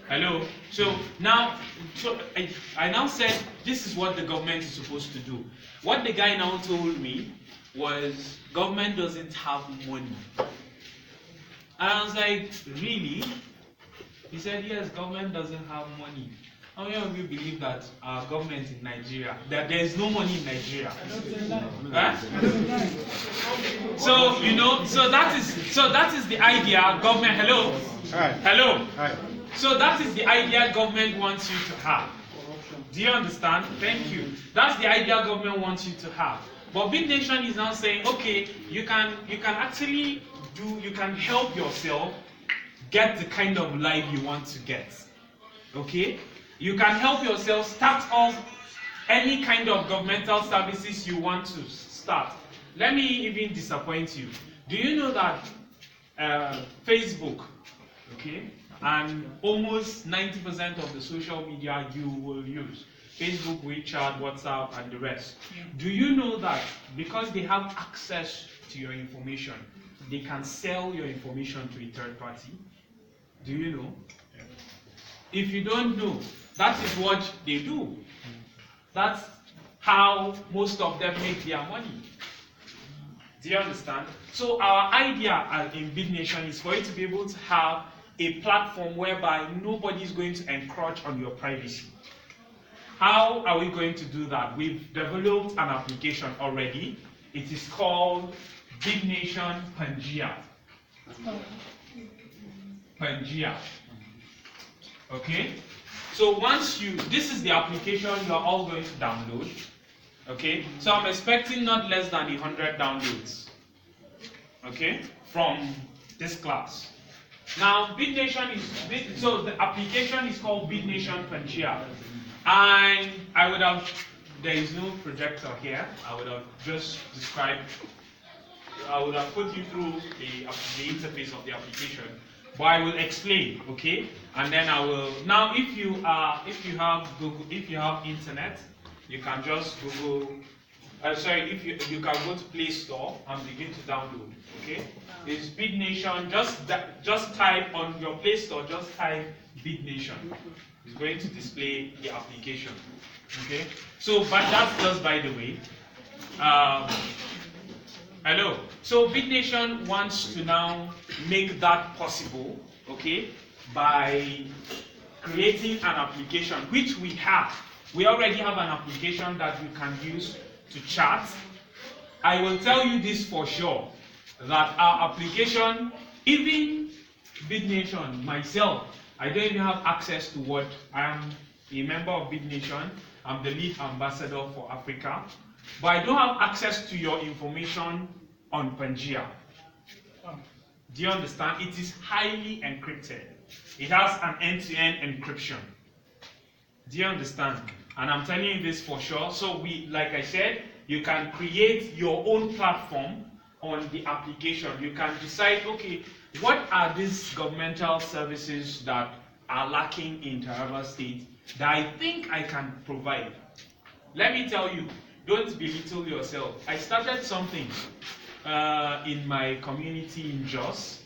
Hello. So now, I now said this is what the government is supposed to do. What the guy now told me was government doesn't have money. And I was like, really? He said, yes, government doesn't have money. How many of you believe that our government in Nigeria, that there is no money in Nigeria? Huh? So you know, so that is the idea government. Hello, Hi. hello. Hi. So that is the idea government wants you to have. Do you understand? Thank you. That's the idea government wants you to have. But Bitnation is now saying, okay, you can actually you can help yourself get the kind of life you want to get. Okay? You can help yourself start off any kind of governmental services you want to start. Let me even disappoint you. Do you know that Facebook, okay, and almost 90% of the social media you will use, Facebook, WeChat, WhatsApp, and the rest. Do you know that because they have access to your information, they can sell your information to a third party? Do you know? If you don't know, that is what they do. That's how most of them make their money. Do you understand? So our idea in Bitnation is for you to be able to have a platform whereby nobody is going to encroach on your privacy. How are we going to do that? We've developed an application already. It is called Bitnation Pangea. Pangea. Okay? So once this is the application you are all going to download. Okay? So I'm expecting not less than 100 downloads. Okay? From this class. Now, Bitnation so the application is called Bitnation Pangea. And there is no projector here. I would have just described, I would have put you through the interface of the application. But I will explain, okay? And then I will, now if you have Google, if you have internet, you can just Google, if you can go to Play Store and begin to download, okay? It's Bitnation, just type on your Play Store, just type Bitnation. It's going to display the application, okay? So, but that's just by the way. Hello. So Bitnation wants to now make that possible, okay, by creating an application, which we have. We already have an application that you can use to chat. I will tell you this for sure, that our application, even Bitnation, myself, I don't even have access to what I am a member of Bitnation. I'm the lead ambassador for Africa. But I don't have access to your information on Pangea. Do you understand? It is highly encrypted. It has an end-to-end encryption. Do you understand? And I'm telling you this for sure. So like I said, you can create your own platform on the application. You can decide, okay, what are these governmental services that are lacking in Taraba State that I think I can provide? Let me tell you, don't belittle yourself. I started something in my community in Jos.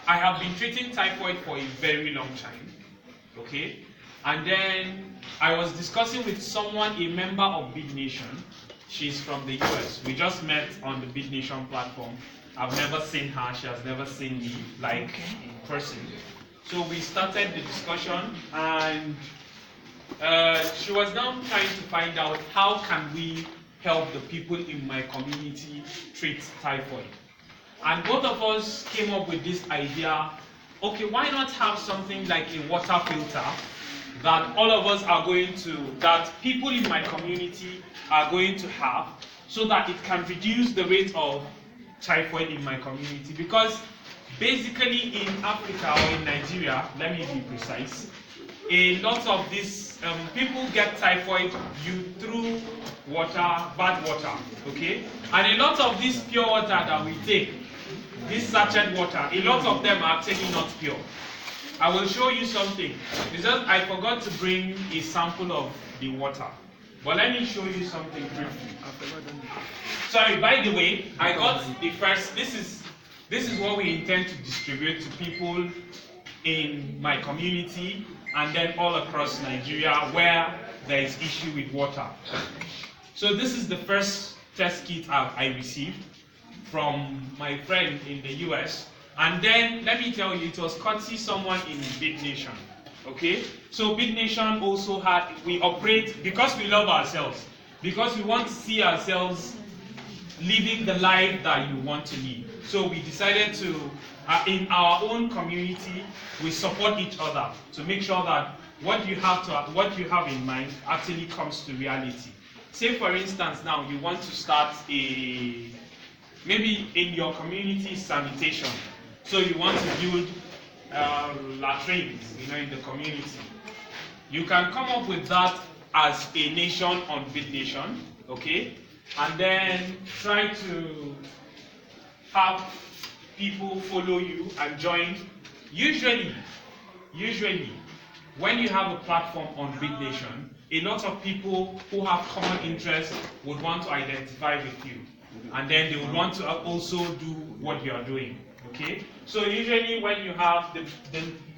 I have been treating typhoid for a very long time, okay? And then I was discussing with someone, a member of Bitnation. She's from the US. We just met on the Bitnation platform. I've never seen her, she has never seen me, like, in person. So we started the discussion, and she was now trying to find out how can we help the people in my community treat typhoid. And both of us came up with this idea, okay, why not have something like a water filter that all of us are going to, that people in my community are going to have, so that it can reduce the rate of typhoid in my community. Because basically in Africa or in Nigeria, let me be precise, a lot of these people get typhoid through water, bad water, okay? And a lot of this pure water that we take, this sachet water, a lot of them are actually not pure. I will show you something. It's just I forgot to bring a sample of the water. But let me show you something briefly. Sorry, by the way, I got the first, this is what we intend to distribute to people in my community and then all across Nigeria where there is issue with water. So this is the first test kit I received from my friend in the US. And then let me tell you, it was courtesy someone in Bitnation. Okay? So Bitnation also we operate because we love ourselves, because we want to see ourselves living the life that you want to live. So we decided to, in our own community, we support each other to make sure that what you have in mind actually comes to reality. Say for instance now you want to start maybe in your community sanitation. So you want to build latrines, in the community. You can come up with that as a nation on Bitnation, okay? And then try to have people follow you and join. Usually, when you have a platform on Bitnation, a lot of people who have common interests would want to identify with you. And then they would want to also do what you are doing. Okay? So usually when you have the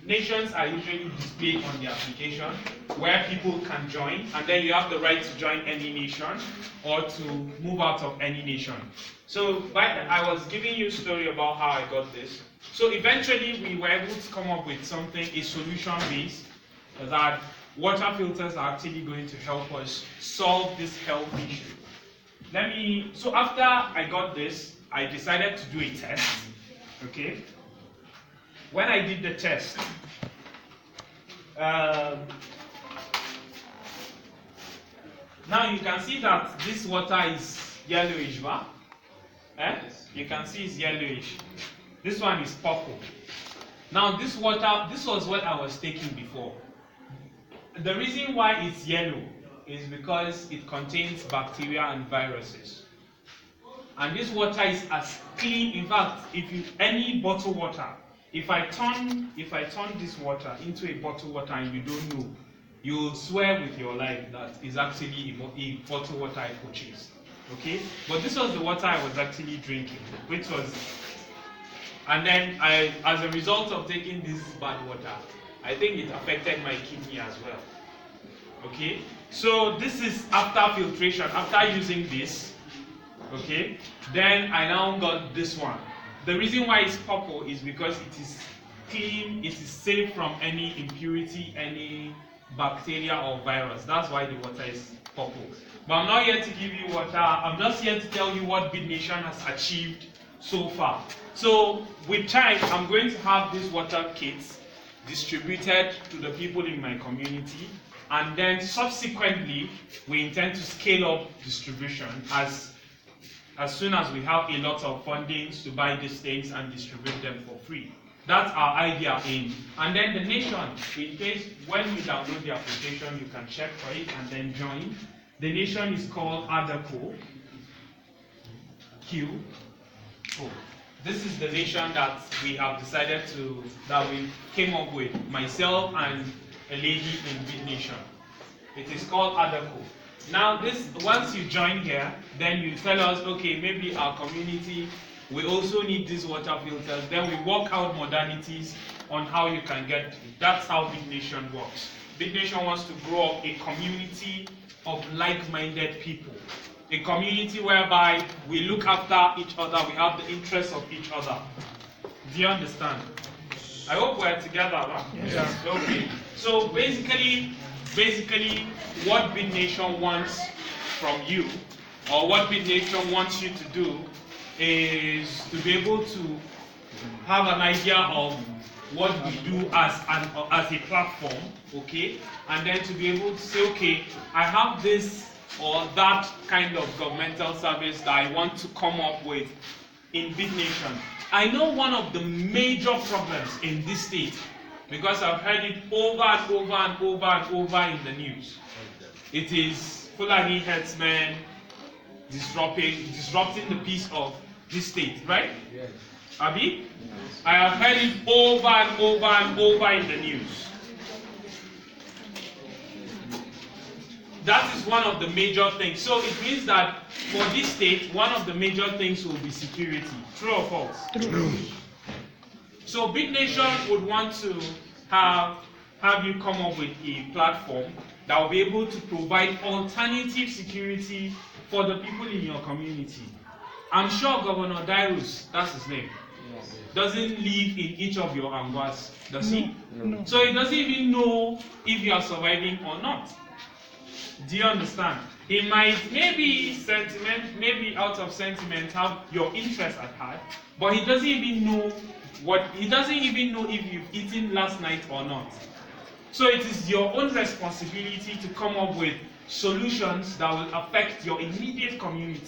nations are usually displayed on the application where people can join, and then you have the right to join any nation or to move out of any nation. So I was giving you a story about how I got this. So eventually we were able to come up with something, a solution based, that water filters are actually going to help us solve this health issue. So after I got this, I decided to do a test. Okay? When I did the test, now you can see that this water is yellowish, right? You can see it's yellowish. This one is purple. Now this water, this was what I was taking before. The reason why it's yellow is because it contains bacteria and viruses. And this water is as clean. In fact, any bottled water, if I turn this water into a bottled water and you don't know, you'll swear with your life that it's actually a bottled water I purchased. Okay? But this was the water I was actually drinking, and then as a result of taking this bad water, I think it affected my kidney as well. Okay? So this is after filtration, after using this. Okay, then I now got this one. The reason why it's purple is because it is clean, it is safe from any impurity, any bacteria or virus. That's why the water is purple. But I'm not here to give you water, I'm just here to tell you what Bitnation has achieved so far. So with time, I'm going to have these water kits distributed to the people in my community, and then subsequently we intend to scale up distribution as soon as we have a lot of fundings to buy these things and distribute them for free. That's our idea in. And then the nation, in case when you download the application, you can check for it and then join. The nation is called ADACO. This is the nation that we have decided that we came up with, myself and a lady in Bitnation. It is called ADACO. Now once you join here, then you tell us, okay, maybe our community, we also need these water filters. Then we work out modalities on how you can get it. That's how Bitnation works. Bitnation wants to grow up a community of like-minded people. A community whereby we look after each other, we have the interests of each other. Do you understand? I hope we're together, right? Yes. Okay. So basically, what Bitnation wants from you, or what Bitnation wants you to do, is to be able to have an idea of what we do as a platform, okay? And then to be able to say, okay, I have this or that kind of governmental service that I want to come up with in Bitnation. I know one of the major problems in this state, because I've heard it over and over and over and over in the news. It is Fulani herdsmen disrupting the peace of this state, right? Yes. Abi? Yes. I have heard it over and over and over in the news. That is one of the major things. So it means that for this state, one of the major things will be security. True or false? True. So Bitnation would want to have you come up with a platform that will be able to provide alternative security for the people in your community. I'm sure Governor Dyrus, that's his name, doesn't live in each of your anguas, does he? No. So he doesn't even know if you are surviving or not. Do you understand? He might, maybe out of sentiment, have your interest at heart, but he doesn't even know if you've eaten last night or not. So it is your own responsibility to come up with solutions that will affect your immediate community.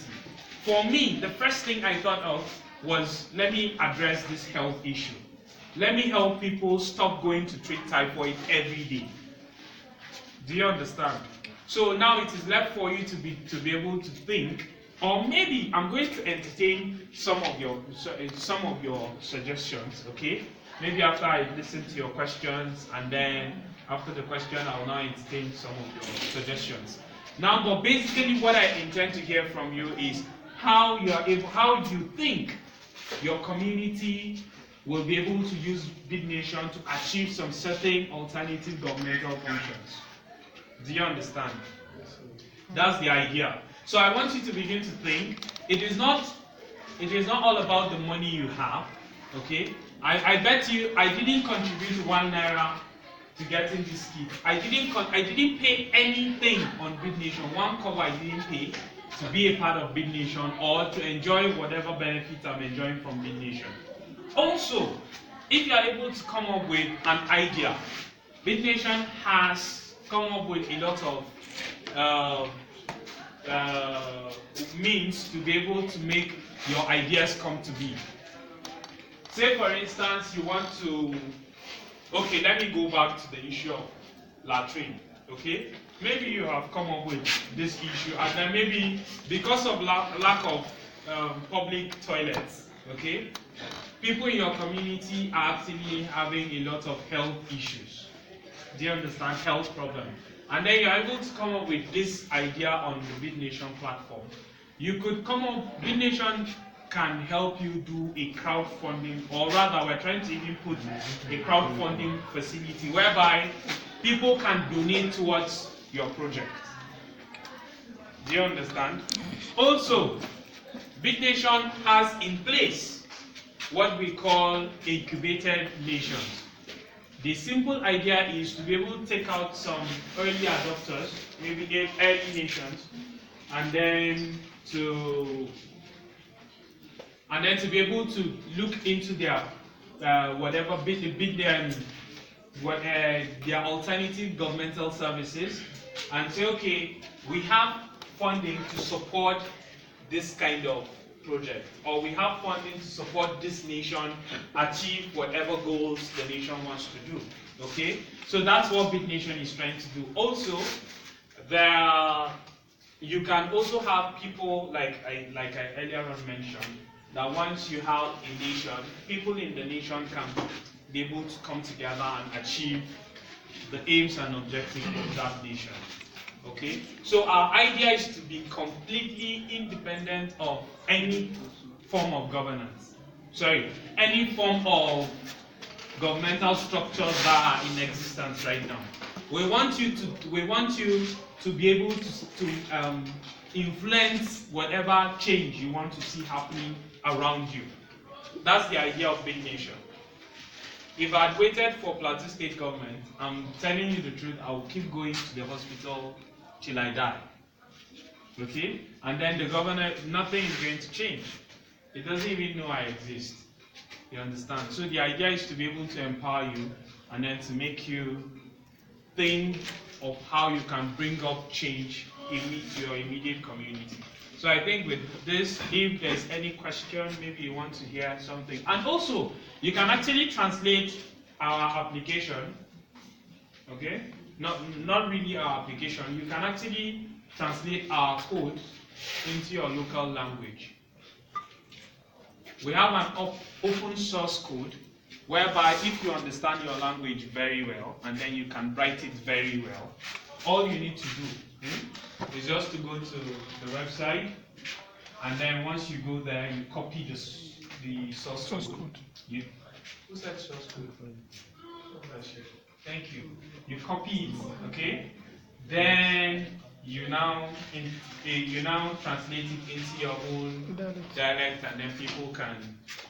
For me, the first thing I thought of was, let me address this health issue. Let me help people stop going to treat typhoid every day. Do you understand? So now it is left for you to be able to think, or maybe I'm going to entertain some of your suggestions. Okay? Maybe after I listen to your questions, and then after the question, I will now entertain some of your suggestions. Now, but basically, what I intend to hear from you is how you think your community will be able to use Bitnation to achieve some certain alternative governmental functions. Do you understand? That's the idea. So I want you to begin to think. It is not all about the money you have. Okay? I bet you I didn't contribute 1 naira to getting this kit. I didn't pay anything on Bitnation. 1 kobo I didn't pay to be a part of Bitnation or to enjoy whatever benefits I'm enjoying from Bitnation. Also, if you are able to come up with an idea, Bitnation has come up with a lot of means to be able to make your ideas come to be. Say for instance, you want to, okay, let me go back to the issue of latrine, okay? Maybe you have come up with this issue, and then maybe because of lack of public toilets, okay? People in your community are actually having a lot of health issues. Do you understand? Health problems. And then you're able to come up with this idea on the Bitnation platform. You could come up, Bitnation can help you do a crowdfunding, or rather we're trying to even put a crowdfunding facility whereby people can donate towards your project. Do you understand? Also, Bitnation has in place what we call incubated nations. The simple idea is to be able to take out some early adopters, maybe early nations, and then to be able to look into their their alternative governmental services and say, okay, we have funding to support this kind of project, or we have funding to support this nation achieve whatever goals the nation wants to do. Okay, so that's what Bitnation is trying to do. Also, you can also have people like I earlier on mentioned, that once you have a nation, people in the nation can be able to come together and achieve the aims and objectives of that nation. Okay, so our idea is to be completely independent of any form of governance. Sorry, any form of governmental structures that are in existence right now. We want you to be able to influence whatever change you want to see happening around you. That's the idea of Bitnation. If I had waited for Plateau State government, I'm telling you the truth, I will keep going to the hospital till I die. Okay? And then the governor, nothing is going to change. He doesn't even know I exist. You understand? So the idea is to be able to empower you and then to make you think of how you can bring up change in your immediate community. So I think with this, if there's any question, maybe you want to hear something. And also, you can actually translate our application, okay? Not really our application. You can actually translate our code into your local language. We have an open source code whereby if you understand your language very well and then you can write it very well, all you need to do is just to go to the website, and then once you go there, you copy the source code. Who said source code? Thank you. You copy it, okay? Then you now translate it into your own dialect, and then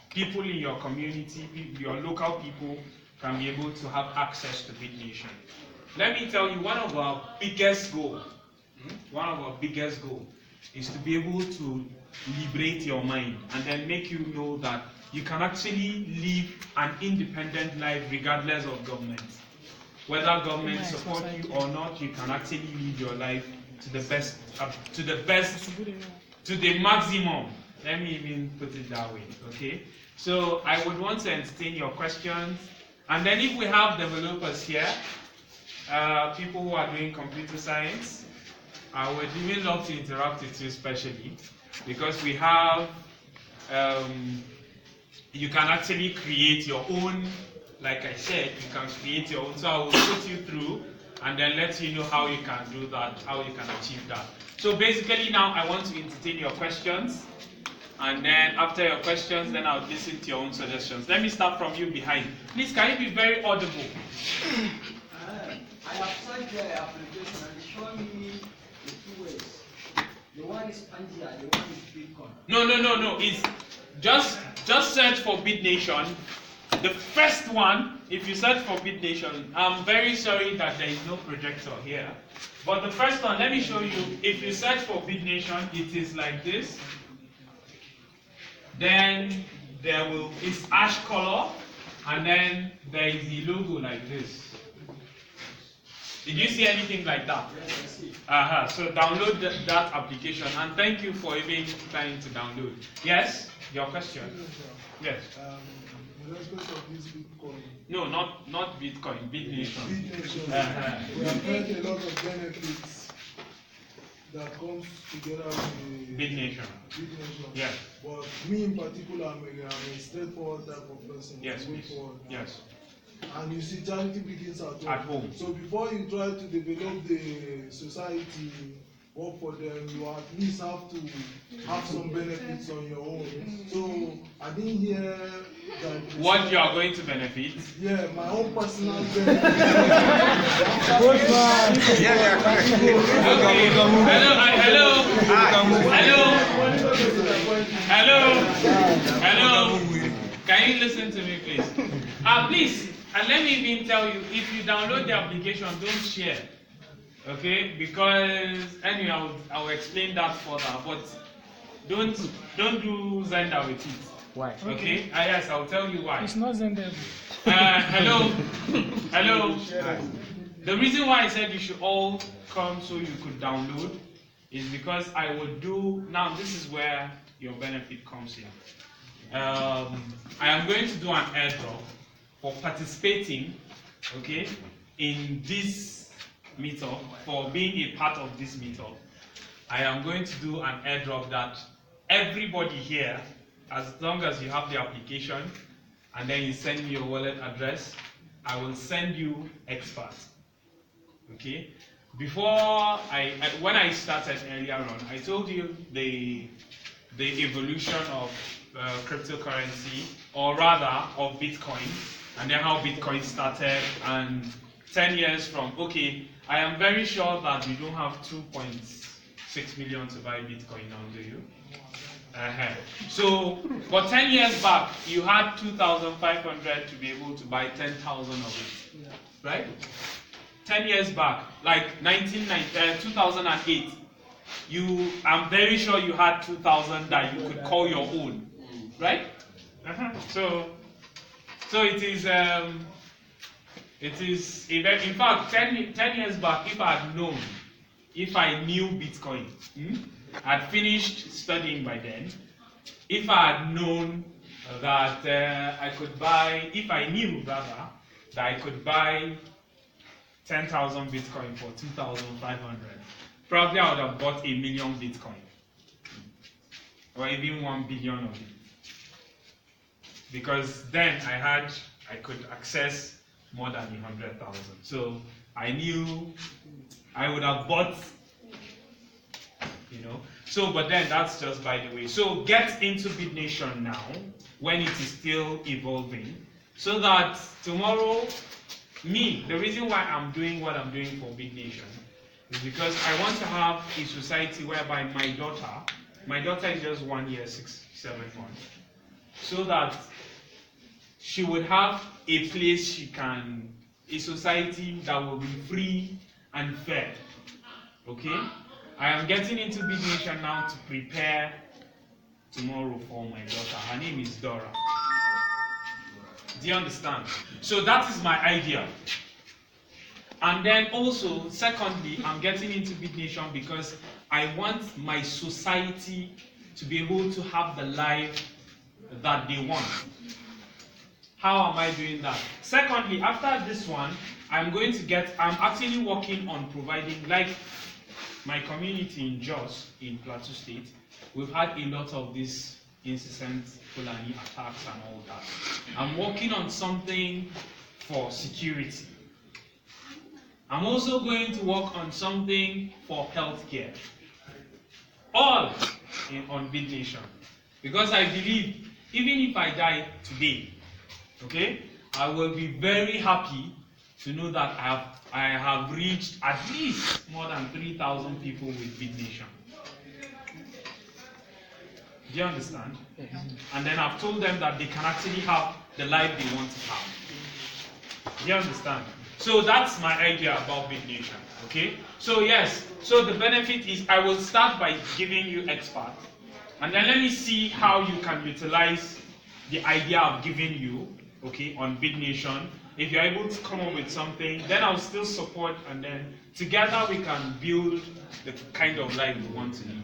people in your community, your local people can be able to have access to Bitnation. Let me tell you, one of our biggest goals is to be able to liberate your mind and then make you know that you can actually live an independent life regardless of government. Whether government support you or not, you can actually live your life to the maximum. Let me even put it that way, okay? So I would want to entertain your questions, and then if we have developers here, people who are doing computer science, I would even love to interact with you, especially because we have, you can actually create your own. Like I said, you can create your own. So I will put you through and then let you know how you can do that, how you can achieve that. So basically now I want to entertain your questions. And then after your questions, then I'll listen to your own suggestions. Let me start from you behind. Please, can you be very audible? I have searched the application and it's showing me the two ways. The one is Pangea, the one is Bitcoin. No. It's just search for Bitnation. The first one, if you search for Bitnation, I'm very sorry that there is no projector here. But the first one, let me show you. If you search for Bitnation, it is like this. Then it's ash color, and then there is the logo like this. Did you see anything like that? Yes, I see. So download that application, and thank you for even trying to download. Yes, your question. Yes. In respect of this Bitcoin. No, not Bitcoin, Bitnation. Bitnation. We have heard a lot of benefits that comes together with Bitnation. Bitnation. Yes. But me in particular, I'm a straightforward type of person. Yes, please. Yes. And you see, charity begins at home. At home. So before you try to develop the society, work for them, you at least have to have some benefits on your own. So I didn't hear that. What you are going to benefit? Yeah, my own personal benefit. Okay. Hello. Can you listen to me, please? Please, and let me even tell you, if you download the application, don't share. Okay, because anyway, I'll explain that further. But don't do Zenda with it. Why? Okay. Yes, I'll tell you why. It's not Zenda. Hello. The reason why I said you should all come so you could download is because I would do now. This is where your benefit comes in. I am going to do an airdrop for participating. Okay, in this meetup, for being a part of this meetup. I am going to do an airdrop that everybody here, as long as you have the application and then you send me your wallet address, I will send you experts. Okay? Before when I started earlier on, I told you the evolution of cryptocurrency, or rather of Bitcoin, and then how Bitcoin started, and 10 years from, okay, I am very sure that you don't have 2.6 million to buy Bitcoin now, do you? So, but 10 years back, you had 2,500 to be able to buy 10,000 of it, right? 10 years back, like 2008, I'm very sure you had 2,000 that you could call your own, right? So it is. It is in fact 10 years back, if I knew Bitcoin, I'd finished studying by then. If I had known that I could buy, if I knew rather that I could buy 10,000 Bitcoin for 2,500, probably I would have bought 1 million Bitcoin, or even 1 billion of it, because then I could access more than 100,000. So I knew I would have bought, So, but then that's just by the way. So get into Bitnation now when it is still evolving, so that tomorrow the reason why I'm doing what I'm doing for Bitnation is because I want to have a society whereby my daughter is just 1 year, 7 months, so that she would have a place a society that will be free and fair. Okay? I am getting into Bitnation now to prepare tomorrow for my daughter. Her name is Dora. Do you understand? So that is my idea. And then also, secondly, I'm getting into Bitnation because I want my society to be able to have the life that they want. How am I doing that? Secondly, after this one, I'm actually working on providing, like my community in Jos, in Plateau State, we've had a lot of these incessant Fulani attacks and all that. I'm working on something for security. I'm also going to work on something for healthcare. All on Bitnation. Because I believe, even if I die today, okay, I will be very happy to know that I have reached at least more than 3,000 people with Bitnation. Do you understand? Yes. And then I've told them that they can actually have the life they want to have. Do you understand? So that's my idea about Bitnation. Okay? So yes, so the benefit is I will start by giving you expert, and then let me see how you can utilize the idea I've given you, okay, on Bitnation. If you're able to come up with something, then I'll still support, and then together we can build the kind of life we want to live.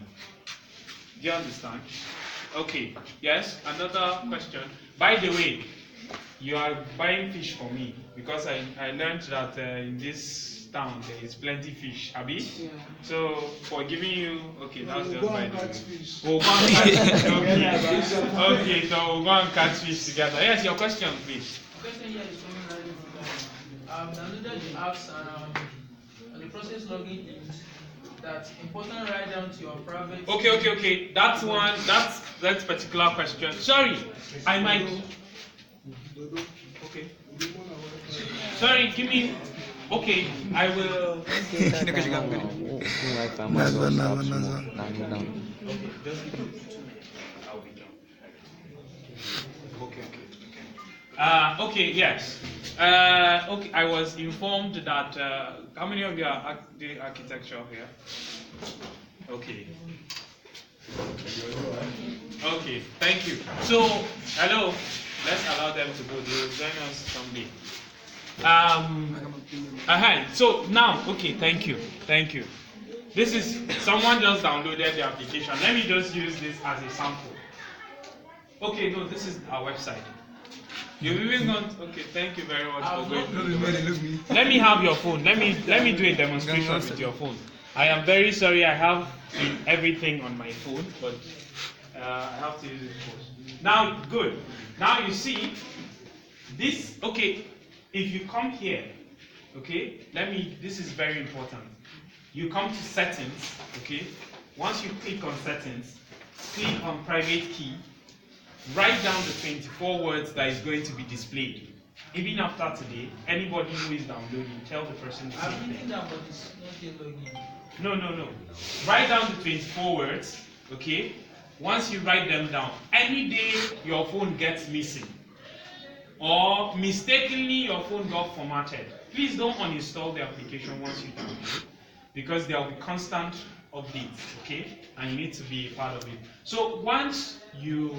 Do you understand? Okay, yes, another question. By the way, you are buying fish for me because I learned that in this town there is plenty fish, Abi? Yeah. So for giving you, okay, that's just Go by and the way. catch fish. We'll go and catch fish. Okay. Okay, so we'll go and catch fish together. Yes, your question, please. The question here is coming right from downloaded the apps and the process logging in that important write down to your private. Okay. That's that particular question. Sorry, I might. Okay. Sorry, give me. Okay, I will. Okay, just give me 2 minutes. I'll be done. Okay. Okay, yes. Okay, I was informed that. How many of you are doing architecture here? Okay. Okay, thank you. So, hello. Let's allow them to go. They will join us someday. So now, okay, thank you. This is someone just downloaded the application. Let me just use this as a sample. Okay, no, this is our website. You've even gone. Okay, thank you very much for going through the website. Let me have your phone. Let me do a demonstration with your phone. I am very sorry. I have everything on my phone, but I have to use it first. Now, good. Now you see this. Okay, if you come here, okay, this is very important. You come to settings, okay. Once you click on settings, click on private key, write down the 24 words that is going to be displayed. Even after today, anybody who is downloading, tell the person the same I've thing. written down, but it's not yet login. No. Write down the 24 words, okay? Once you write them down, any day your phone gets missing or mistakenly your phone got formatted, please don't uninstall the application once you download, because there will be constant updates, okay? And you need to be a part of it. So once you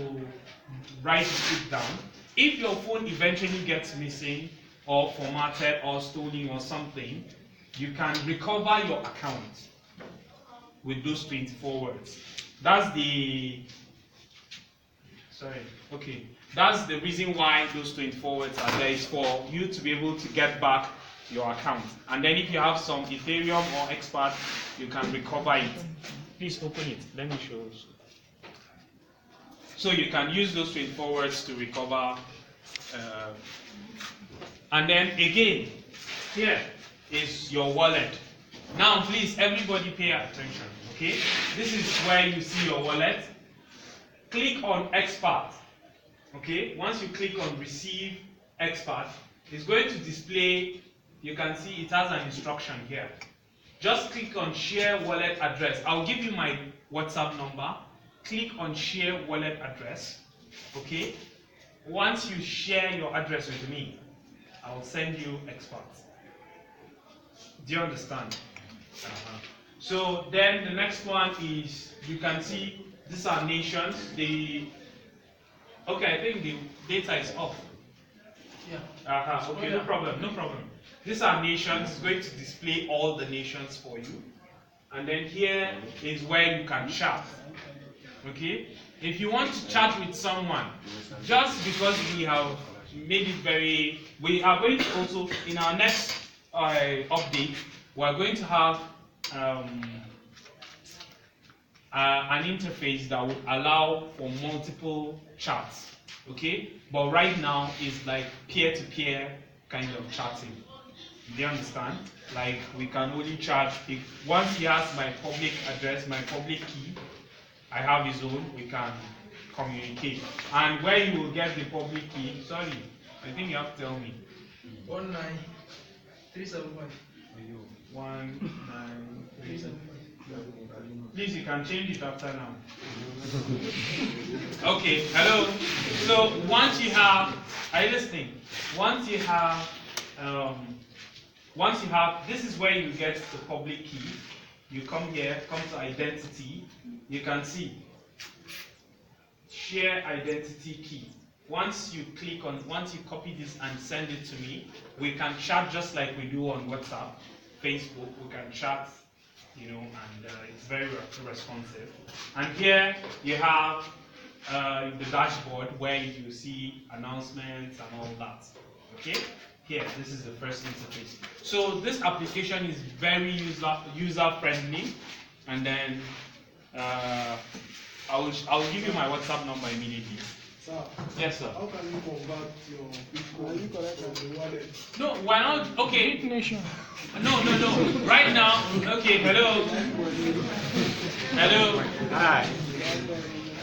write it down, if your phone eventually gets missing or formatted or stolen or something, you can recover your account with those 24 words. That's the reason why those 24 words are there, is for you to be able to get back your account. And then if you have some Ethereum or expert, you can recover it. Please open it. Let me show you. So you can use those 24 words to recover. And then again, here is your wallet. Now please, everybody pay attention, okay? This is where you see your wallet. Click on expert, okay? Once you click on receive expert, it's going to display you can see it has an instruction here. Just click on share wallet address. I'll give you my WhatsApp number. Click on share wallet address. Okay? Once you share your address with me, I will send you experts. Do you understand? So then the next one is, you can see these are nations. Okay, I think the data is off. Yeah. Okay, no problem, no problem. These are nations. It's going to display all the nations for you. And then here is where you can chat. Okay? If you want to chat with someone, just because we have made it we are going to also, in our next update, we are going to have an interface that would allow for multiple chats. Okay? But right now it's like peer-to-peer kind of chatting. Do you understand? Like, we can only chat if once he has my public address, my public key, I have his own, we can communicate. And where you will get the public key, sorry, I think you have to tell me. 19375. 19375. Please, you can change it after now. Okay, hello. So once you have, are you listening? Once you have, this is where you get the public key. You come here, come to identity. You can see share identity key. Once you copy this and send it to me, we can chat just like we do on WhatsApp, Facebook. We can chat, and it's very responsive. And here you have the dashboard where you see announcements and all that. Okay. Here, this is the first interface. So this application is very user friendly, and then I'll give you my WhatsApp number immediately. Sir, yes, sir. How can you convert your Bitcoin from the wallet? No, why not? Okay. Bitnation. No. Right now, okay. Hello. Hello. Hi.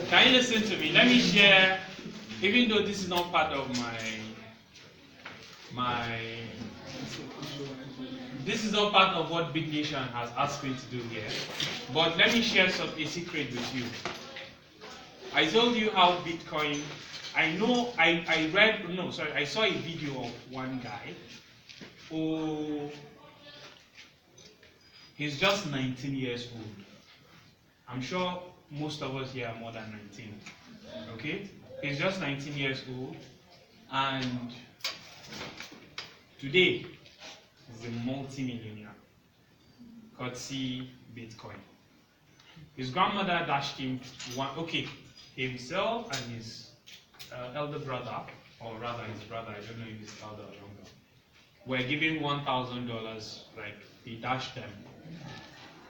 Can you listen to me? Let me share. Even though this is not part of this is not part of what Bitnation has asked me to do here, but let me share a secret with you. I told you how Bitcoin, I saw a video of one guy who, he's just 19 years old. I'm sure most of us here are more than 19, okay? He's just 19 years old, and today, he's a multi-millionaire, courtesy Bitcoin. His grandmother dashed him himself and his elder brother, or rather his brother, I don't know if he's elder or younger, were given $1,000, like he dashed them.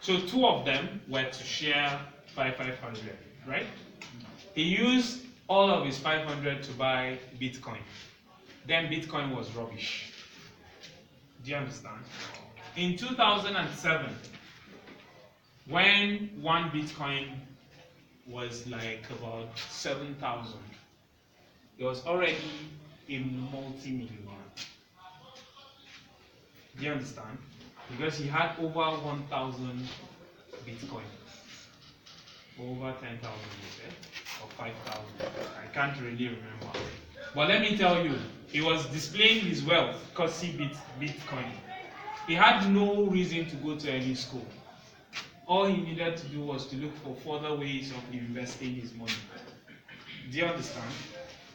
So two of them were to share 500, right? He used all of his 500 to buy Bitcoin. Then Bitcoin was rubbish. Do you understand? In 2007, when one Bitcoin was like about 7,000, he was already a multi-millionaire. Do you understand? Because he had over 1,000 Bitcoin. Over 10,000, you said? Or 5,000. I can't really remember. But let me tell you, he was displaying his wealth because he beat Bitcoin. He had no reason to go to any school. All he needed to do was to look for further ways of investing his money. Do you understand?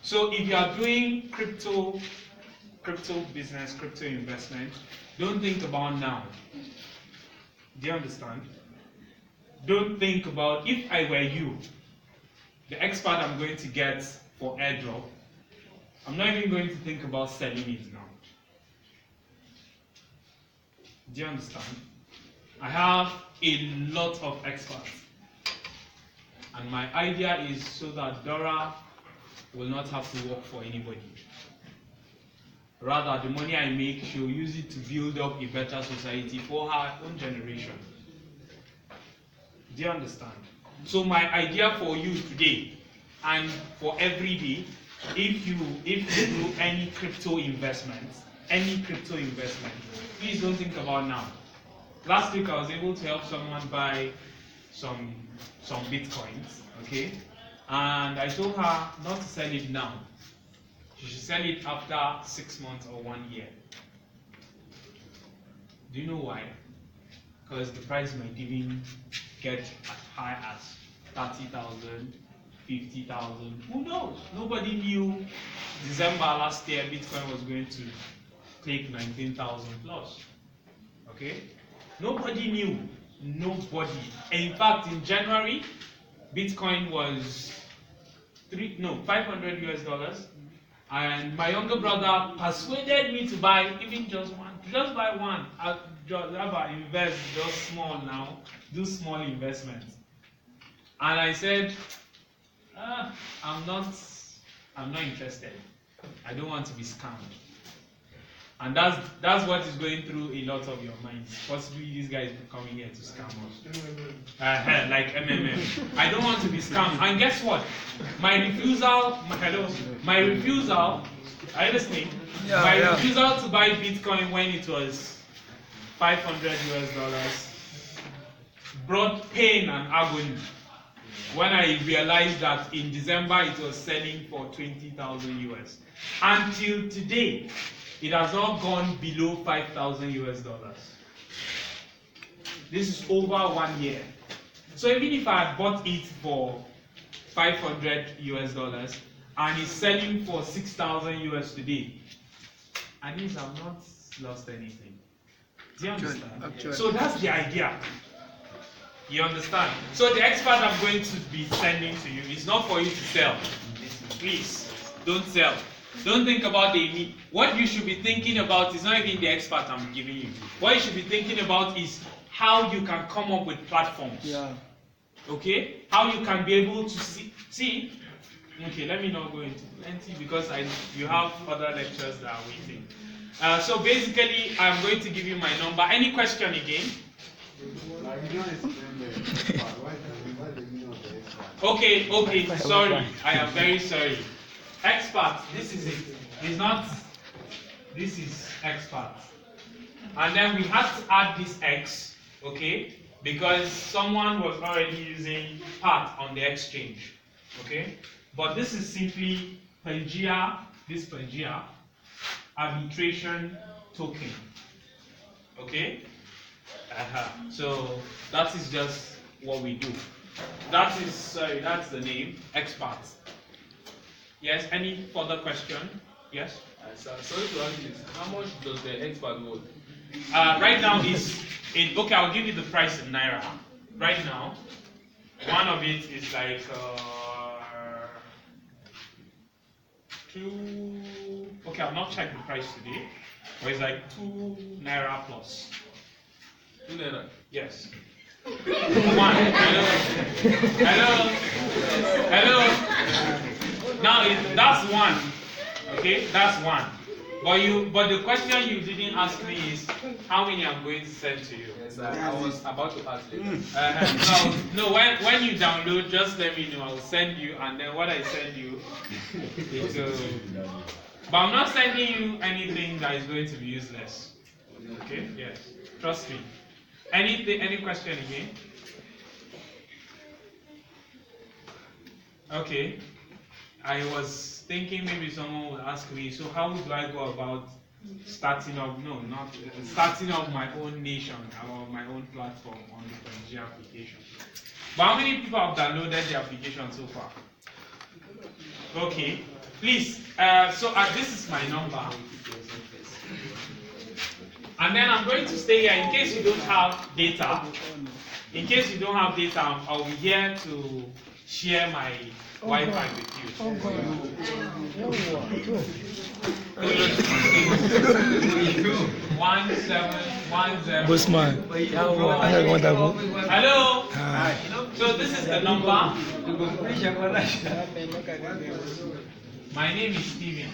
So if you are doing crypto business, crypto investment, don't think about now. Do you understand? Don't think about, if I were you, the expert I'm going to get for airdrop, I'm not even going to think about selling it now. Do you understand? I have a lot of experts. And my idea is so that Dora will not have to work for anybody. Rather, the money I make, she'll use it to build up a better society for her own generation. Do you understand? So my idea for you today, and for every day, if you do any crypto investments, any crypto investment, please don't think about now. Last week I was able to help someone buy some bitcoins, okay? And I told her not to sell it now. She should sell it after 6 months or 1 year. Do you know why? Because the price might even get as high as 30,000, 50,000. Who knows? Nobody knew December last year Bitcoin was going to take 19,000 plus. Okay? Nobody knew. Nobody. In fact, in January, Bitcoin was $500 US, and my younger brother persuaded me to buy even just one. Just buy one. Invest just small now. Do small investments. And I said, I'm not interested. I don't want to be scammed. And that's what is going through a lot of your minds. Possibly these guys coming here to scam us. Like MMM. I don't want to be scammed. And guess what? My refusal, are you listening? Yeah, my refusal to buy Bitcoin when it was $500 US brought pain and agony. When I realized that in December it was selling for 20,000 US. Until today, it has not gone below 5,000 US dollars. This is over 1 year. So even if I had bought it for 500 US dollars and it's selling for 6,000 US today, at least I've not lost anything. Do you understand? Actually. So that's the idea. You understand? So the expert I'm going to be sending to you is not for you to sell. Please, don't sell. Don't think about the need. What you should be thinking about is not even the expert I'm giving you. What you should be thinking about is how you can come up with platforms. Yeah. Okay? How you can be able to see. Okay, let me not go into plenty because you have other lectures that are waiting. So basically, I'm going to give you my number. Any question again? Okay, sorry. I am very sorry. Expert, this is it. It's not, this is expert. And then we had to add this X, okay? Because someone was already using part on the exchange, okay? But this is simply Pangea, this Pangea arbitration token, okay? So that is just what we do. That's the name, expert. Yes, any further question? Yes? Sorry to ask this. How much does the expert worth? Right now is okay, I'll give you the price in Naira. Right now, one of it is like 2, okay, I've not checked the price today, but it's like 2 Naira plus. 2 Naira? Yes. 1. Hello. Now that's 1. Okay, that's 1. But the question you didn't ask me is how many I'm going to send to you. Yes, I was about to ask later. No, when you download, just let me know. I'll send you, and then what I send you is. But I'm not sending you anything that is going to be useless. Okay? Yes. Trust me. Any question again? Okay. I was thinking maybe someone would ask me, so how do I go about starting up my own nation or my own platform on the Pangea application? But how many people have downloaded the application so far? Okay. Please, this is my number. And then I'm going to stay here in case you don't have data. In case you don't have data, I'll be here to share my Wi-Fi with you. 1710. Busman. Hello. Hi. So this is the number. My name is Steven.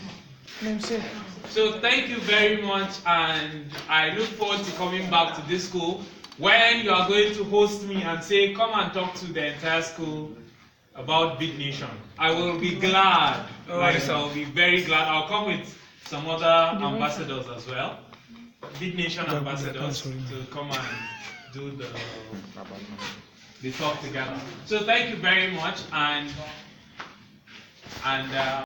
So thank you very much, and I look forward to coming back to this school when you are going to host me and say, come and talk to the entire school about Bitnation. I will be glad. I'll be very glad. I'll come with some other ambassadors as well, Bitnation ambassadors, to come and do the talk together. So thank you very much, and